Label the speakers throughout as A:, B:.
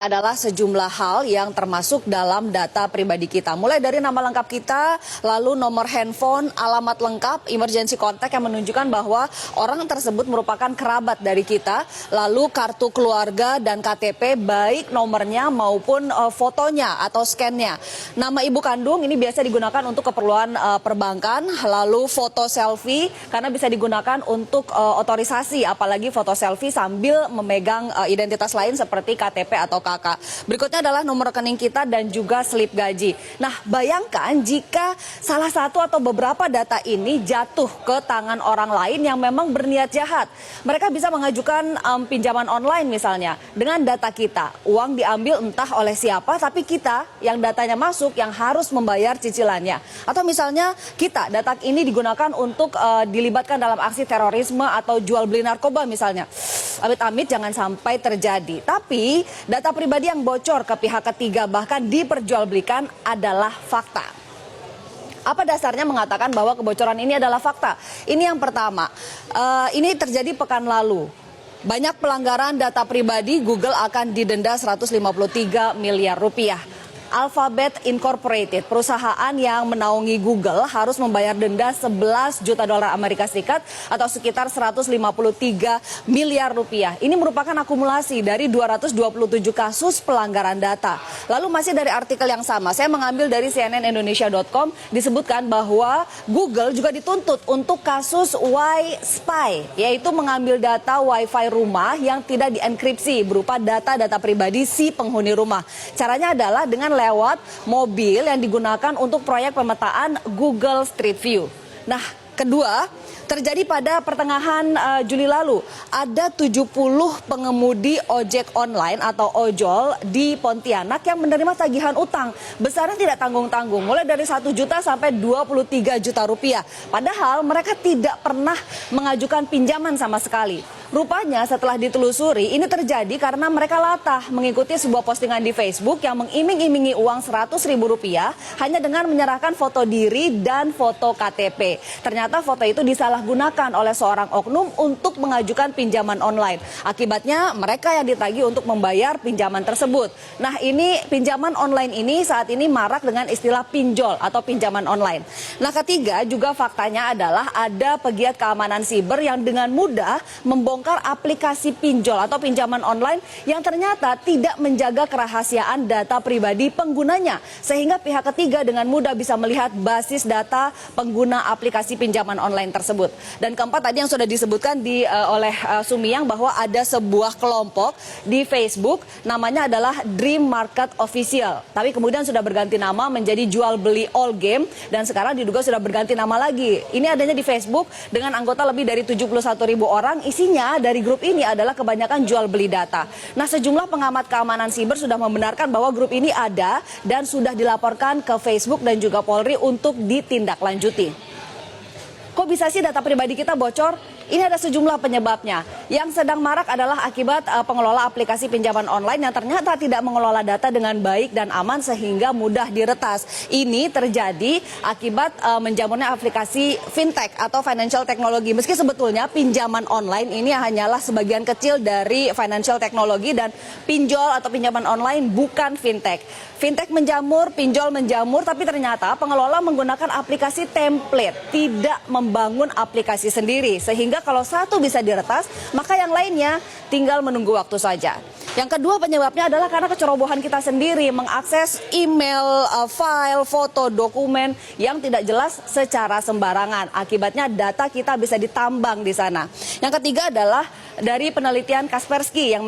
A: Adalah sejumlah hal yang termasuk dalam data pribadi kita. Mulai dari nama lengkap kita, lalu nomor handphone, alamat lengkap, emergency contact yang menunjukkan bahwa orang tersebut merupakan kerabat dari kita, lalu kartu keluarga dan KTP baik nomornya maupun fotonya atau scan-nya. Nama ibu kandung ini biasa digunakan untuk keperluan perbankan, lalu foto selfie karena bisa digunakan untuk otorisasi, apalagi foto selfie sambil memegang identitas lain seperti KTP atau KK. Berikutnya adalah nomor rekening kita dan juga slip gaji. Nah, bayangkan jika salah satu atau beberapa data ini jatuh ke tangan orang lain yang memang berniat jahat. Mereka bisa mengajukan pinjaman online misalnya dengan data kita. Uang diambil entah oleh siapa, tapi kita yang datanya masuk yang harus membayar cicilannya. Atau misalnya kita, data ini digunakan untuk dilibatkan dalam aksi terorisme atau jual beli narkoba misalnya. Amit-amit jangan sampai terjadi. Tapi data pribadi yang bocor ke pihak ketiga bahkan diperjualbelikan adalah fakta. Apa dasarnya mengatakan bahwa kebocoran ini adalah fakta? Ini yang pertama, ini terjadi pekan lalu. Banyak pelanggaran data pribadi, Google akan didenda 153 miliar rupiah. Alphabet Incorporated, perusahaan yang menaungi Google, harus membayar denda 11 juta dolar Amerika Serikat atau sekitar 153 miliar rupiah. Ini merupakan akumulasi dari 227 kasus pelanggaran data. Lalu masih dari artikel yang sama, saya mengambil dari cnnindonesia.com, disebutkan bahwa Google juga dituntut untuk kasus Y-Spy, yaitu mengambil data Wi-Fi rumah yang tidak dienkripsi berupa data-data pribadi si penghuni rumah. Caranya adalah dengan lewat mobil yang digunakan untuk proyek pemetaan Google Street View. Nah, kedua, terjadi pada pertengahan Juli lalu. Ada 70 pengemudi ojek online atau ojol di Pontianak yang menerima tagihan utang. Besarnya tidak tanggung-tanggung, mulai dari 1 juta sampai 23 juta rupiah. Padahal mereka tidak pernah mengajukan pinjaman sama sekali. Rupanya setelah ditelusuri, ini terjadi karena mereka latah mengikuti sebuah postingan di Facebook yang mengiming-imingi uang 100 ribu rupiah hanya dengan menyerahkan foto diri dan foto KTP. Ternyata foto itu disalahgunakan oleh seorang oknum untuk mengajukan pinjaman online. Akibatnya mereka yang ditagih untuk membayar pinjaman tersebut. Nah, ini pinjaman online ini saat ini marak dengan istilah pinjol atau pinjaman online. Nah, ketiga juga faktanya adalah ada pegiat keamanan siber yang dengan mudah membongkar aplikasi pinjol atau pinjaman online yang ternyata tidak menjaga kerahasiaan data pribadi penggunanya, sehingga pihak ketiga dengan mudah bisa melihat basis data pengguna aplikasi pinjaman online tersebut. Dan keempat tadi yang sudah disebutkan oleh Sumiang bahwa ada sebuah kelompok di Facebook namanya adalah Dream Market Official, tapi kemudian sudah berganti nama menjadi Jual Beli All Game dan sekarang diduga sudah berganti nama lagi. Ini adanya di Facebook dengan anggota lebih dari 71.000 orang. Isinya dari grup ini adalah kebanyakan jual beli data. Nah, sejumlah pengamat keamanan siber sudah membenarkan bahwa grup ini ada dan sudah dilaporkan ke Facebook dan juga Polri untuk ditindaklanjuti. Kok bisa sih data pribadi kita bocor? Ini ada sejumlah penyebabnya. Yang sedang marak adalah akibat pengelola aplikasi pinjaman online yang ternyata tidak mengelola data dengan baik dan aman sehingga mudah diretas. Ini terjadi akibat menjamurnya aplikasi fintech atau financial technology. Meski sebetulnya pinjaman online ini hanyalah sebagian kecil dari financial technology dan pinjol atau pinjaman online bukan fintech. Fintech menjamur, pinjol menjamur, tapi ternyata pengelola menggunakan aplikasi template, tidak membangun aplikasi sendiri. Sehingga kalau satu bisa diretas, maka yang lainnya tinggal menunggu waktu saja. Yang kedua penyebabnya adalah karena kecerobohan kita sendiri mengakses email, file, foto, dokumen yang tidak jelas secara sembarangan. Akibatnya data kita bisa ditambang di sana. Yang ketiga adalah dari penelitian Kaspersky yang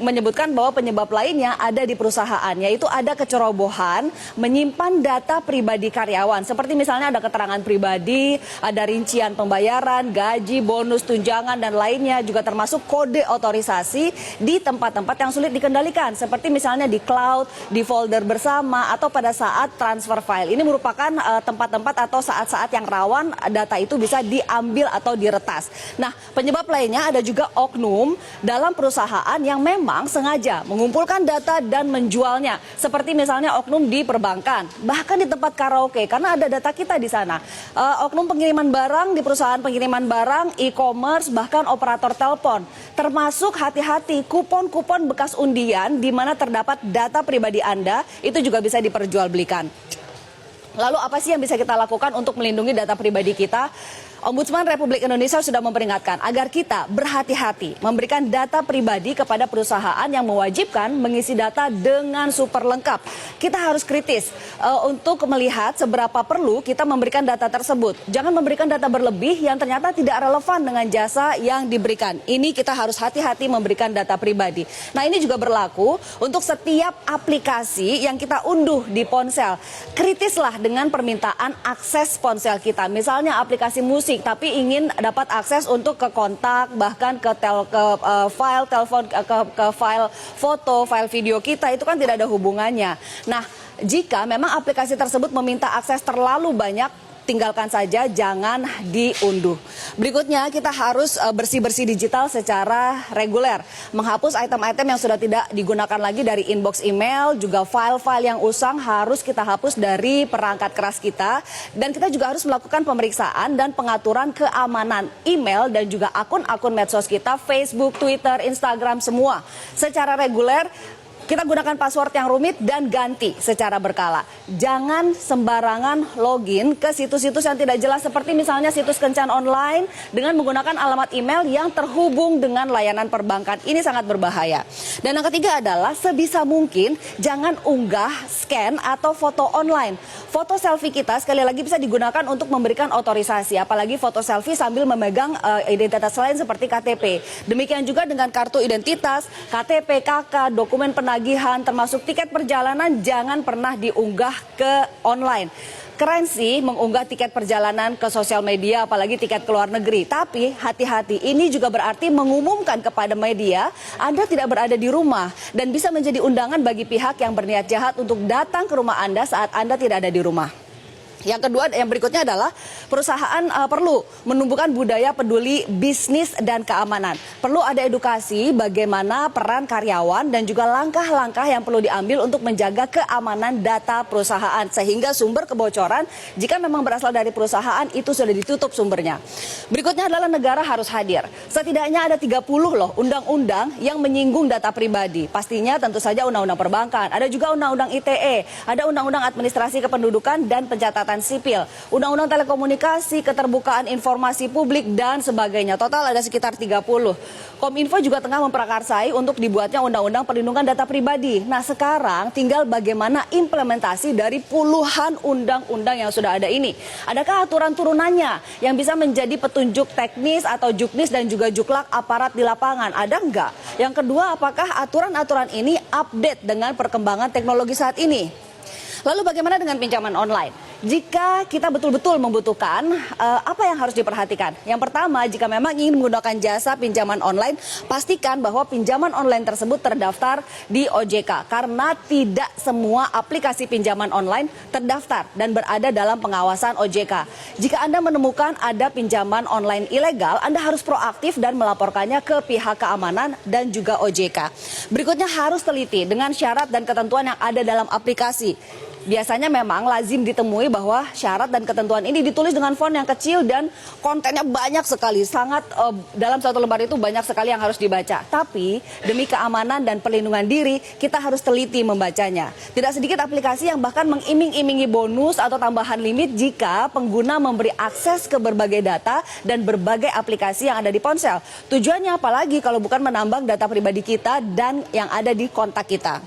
A: menyebutkan bahwa penyebab lainnya ada di perusahaan, yaitu ada kecerobohan menyimpan data pribadi karyawan. Seperti misalnya ada keterangan pribadi, ada rincian pembayaran, gaji, bonus, tunjangan, dan lainnya, juga termasuk kode otorisasi di tempat-tempat yang sulit dikendalikan. Seperti misalnya di cloud, di folder bersama, atau pada saat transfer file. Ini merupakan tempat-tempat atau saat-saat yang rawan data itu bisa diambil atau diretas. Nah, penyebab lainnya ada juga oknum dalam perusahaan yang memang sengaja mengumpulkan data dan menjualnya. Seperti misalnya oknum di perbankan, bahkan di tempat karaoke, karena ada data kita di sana. Oknum pengiriman barang di perusahaan pengiriman barang, e-commerce, bahkan operator telepon. Termasuk hati-hati kupon-kupon bekas undian di mana terdapat data pribadi Anda, itu juga bisa diperjualbelikan. Lalu apa sih yang bisa kita lakukan untuk melindungi data pribadi kita? Ombudsman Republik Indonesia sudah memperingatkan agar kita berhati-hati memberikan data pribadi kepada perusahaan yang mewajibkan mengisi data dengan super lengkap. Kita harus kritis untuk melihat seberapa perlu kita memberikan data tersebut. Jangan memberikan data berlebih yang ternyata tidak relevan dengan jasa yang diberikan. Ini kita harus hati-hati memberikan data pribadi. Nah, ini juga berlaku untuk setiap aplikasi yang kita unduh di ponsel. Kritislah dengan permintaan akses ponsel kita. Misalnya aplikasi musik, tapi ingin dapat akses untuk ke kontak, bahkan ke file telepon, ke file foto, file video kita, itu kan tidak ada hubungannya. Nah, jika memang aplikasi tersebut meminta akses terlalu banyak, tinggalkan saja, jangan diunduh. Berikutnya, kita harus bersih-bersih digital secara reguler. Menghapus item-item yang sudah tidak digunakan lagi dari inbox email, juga file-file yang usang harus kita hapus dari perangkat keras kita. Dan kita juga harus melakukan pemeriksaan dan pengaturan keamanan email dan juga akun-akun medsos kita, Facebook, Twitter, Instagram, semua. Secara reguler, kita gunakan password yang rumit dan ganti secara berkala. Jangan sembarangan login ke situs-situs yang tidak jelas seperti misalnya situs kencan online dengan menggunakan alamat email yang terhubung dengan layanan perbankan. Ini sangat berbahaya. Dan yang ketiga adalah sebisa mungkin jangan unggah, scan, atau foto online. Foto selfie kita sekali lagi bisa digunakan untuk memberikan otorisasi. Apalagi foto selfie sambil memegang identitas lain seperti KTP. Demikian juga dengan kartu identitas, KTP, KK, dokumen penagihan, termasuk tiket perjalanan, jangan pernah diunggah ke online. Keren sih mengunggah tiket perjalanan ke sosial media, apalagi tiket ke luar negeri. Tapi hati-hati, ini juga berarti mengumumkan kepada media Anda tidak berada di rumah dan bisa menjadi undangan bagi pihak yang berniat jahat untuk datang ke rumah Anda saat Anda tidak ada di rumah. Yang kedua, yang berikutnya adalah perusahaan perlu menumbuhkan budaya peduli bisnis dan keamanan. Perlu ada edukasi bagaimana peran karyawan dan juga langkah-langkah yang perlu diambil untuk menjaga keamanan data perusahaan. Sehingga sumber kebocoran, jika memang berasal dari perusahaan, itu sudah ditutup sumbernya. Berikutnya adalah negara harus hadir. Setidaknya ada 30 loh undang-undang yang menyinggung data pribadi. Pastinya tentu saja undang-undang perbankan, ada juga undang-undang ITE, ada undang-undang administrasi kependudukan dan pencatatan sipil, undang-undang telekomunikasi, keterbukaan informasi publik, dan sebagainya. Total ada sekitar 30. Kominfo juga tengah memprakarsai untuk dibuatnya undang-undang perlindungan data pribadi. Nah, sekarang tinggal bagaimana implementasi dari puluhan undang-undang yang sudah ada ini. Adakah aturan turunannya yang bisa menjadi petunjuk teknis atau juknis dan juga juklak aparat di lapangan? Ada enggak? Yang kedua, apakah aturan-aturan ini update dengan perkembangan teknologi saat ini? Lalu bagaimana dengan pinjaman online? Jika kita betul-betul membutuhkan, apa yang harus diperhatikan? Yang pertama, jika memang ingin menggunakan jasa pinjaman online, pastikan bahwa pinjaman online tersebut terdaftar di OJK. Karena tidak semua aplikasi pinjaman online terdaftar dan berada dalam pengawasan OJK. Jika Anda menemukan ada pinjaman online ilegal, Anda harus proaktif dan melaporkannya ke pihak keamanan dan juga OJK. Berikutnya, harus teliti dengan syarat dan ketentuan yang ada dalam aplikasi. Biasanya memang lazim ditemui bahwa syarat dan ketentuan ini ditulis dengan font yang kecil dan kontennya banyak sekali. Dalam satu lembar itu banyak sekali yang harus dibaca. Tapi demi keamanan dan perlindungan diri, kita harus teliti membacanya. Tidak sedikit aplikasi yang bahkan mengiming-imingi bonus atau tambahan limit jika pengguna memberi akses ke berbagai data dan berbagai aplikasi yang ada di ponsel. Tujuannya apalagi kalau bukan menambang data pribadi kita dan yang ada di kontak kita.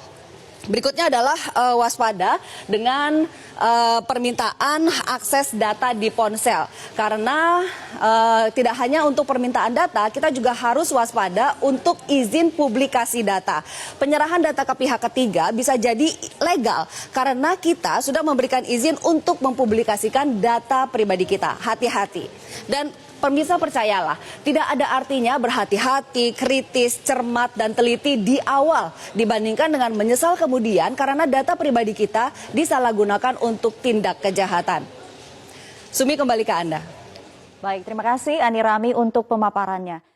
A: Berikutnya adalah waspada dengan permintaan akses data di ponsel. Karena tidak hanya untuk permintaan data, kita juga harus waspada untuk izin publikasi data. Penyerahan data ke pihak ketiga bisa jadi legal karena kita sudah memberikan izin untuk mempublikasikan data pribadi kita. Hati-hati. Dan pemirsa, percayalah, tidak ada artinya berhati-hati, kritis, cermat, dan teliti di awal dibandingkan dengan menyesal kemudian karena data pribadi kita disalahgunakan untuk tindak kejahatan. Sumi, kembali ke Anda.
B: Baik, terima kasih Ani Rami untuk pemaparannya.